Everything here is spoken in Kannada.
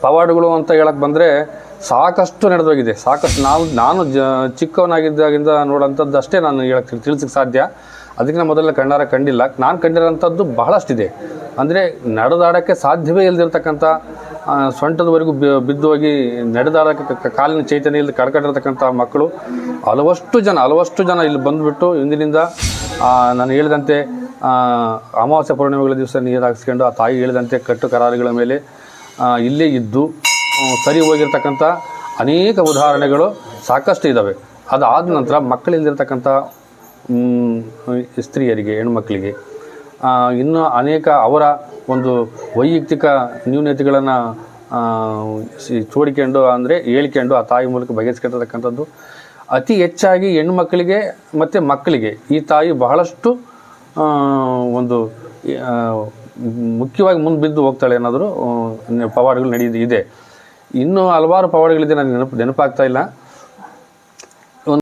ಪವಾಡಗಳು ಅಂತ ಹೇಳಕ್ಕೆ ಬಂದರೆ ಸಾಕಷ್ಟು ನಡೆದೋಗಿದೆ. ಸಾಕಷ್ಟು ನಾನು ಚಿಕ್ಕವನಾಗಿದ್ದಾಗಿಂದ ನೋಡೋಂಥದ್ದು ಅಷ್ಟೇ ನಾನು ಹೇಳಕ್ಕೆ ತಿಳಿಸಕ್ಕೆ ಸಾಧ್ಯ. ಅದಕ್ಕೆ ಮೊದಲೇ ಕಣ್ಣಾರ ಕಂಡಿಲ್ಲ. ನಾನು ಕಂಡಿರೋಂಥದ್ದು ಬಹಳಷ್ಟಿದೆ. ಅಂದರೆ ನಡೆದಾಡೋಕ್ಕೆ ಸಾಧ್ಯವೇ ಇಲ್ಲದಿರ್ತಕ್ಕಂಥ ಸೊಂಟದವರೆಗೂ ಬಿದ್ದು ಹೋಗಿ ನಡೆದಾಡೋಕ್ಕೆ ಕಾಲಿನ ಚೈತನ್ಯ ಇಲ್ಲಿ ಕಡ್ಕೊಂಡಿರ್ತಕ್ಕಂಥ ಮಕ್ಕಳು ಹಲವಷ್ಟು ಜನ ಇಲ್ಲಿ ಬಂದುಬಿಟ್ಟು ಇಂದಿನಿಂದ ನಾನು ಹೇಳಿದಂತೆ ಅಮಾವಾಸ್ಯೆ ಪೂರ್ಣಿಮೆಗಳ ದಿವಸ ನೀರು ಹಾಕ್ಸ್ಕೊಂಡು ಆ ತಾಯಿ ಹೇಳಿದಂತೆ ಕಟ್ಟು ಕರಾರುಗಳ ಮೇಲೆ ಇಲ್ಲೇ ಇದ್ದು ಸರಿ ಹೋಗಿರ್ತಕ್ಕಂಥ ಅನೇಕ ಉದಾಹರಣೆಗಳು ಸಾಕಷ್ಟು ಇದ್ದಾವೆ. ಅದಾದ ನಂತರ ಮಕ್ಕಳಿಲ್ದಿರ್ತಕ್ಕಂಥ ಸ್ತ್ರೀಯರಿಗೆ, ಹೆಣ್ಮಕ್ಕಳಿಗೆ ಇನ್ನೂ ಅನೇಕ ಅವರ ಒಂದು ವೈಯಕ್ತಿಕ ನ್ಯೂನತೆಗಳನ್ನು ತೋಡಿಕೊಂಡು ಅಂದರೆ ಹೇಳ್ಕೊಂಡು ಆ ತಾಯಿ ಮೂಲಕ ಬಗೆಹರಿಸ್ಕೊಳ್ತಕ್ಕಂಥದ್ದು ಅತಿ ಹೆಚ್ಚಾಗಿ ಹೆಣ್ಮಕ್ಕಳಿಗೆ ಮತ್ತು ಮಕ್ಕಳಿಗೆ ಈ ತಾಯಿ ಬಹಳಷ್ಟು ಒಂದು ಮುಖ್ಯವಾಗಿ ಮುಂದೆ ಬಿದ್ದು ಹೋಗ್ತಾಳೆ ಏನಾದರೂ ಪವಾಡಗಳು ಇದೆ. ಇನ್ನೂ ಹಲವಾರು ಪವಾಡಗಳಿದೆ, ನನಗೆ ನೆನಪಾಗ್ತಾ ಇಲ್ಲ.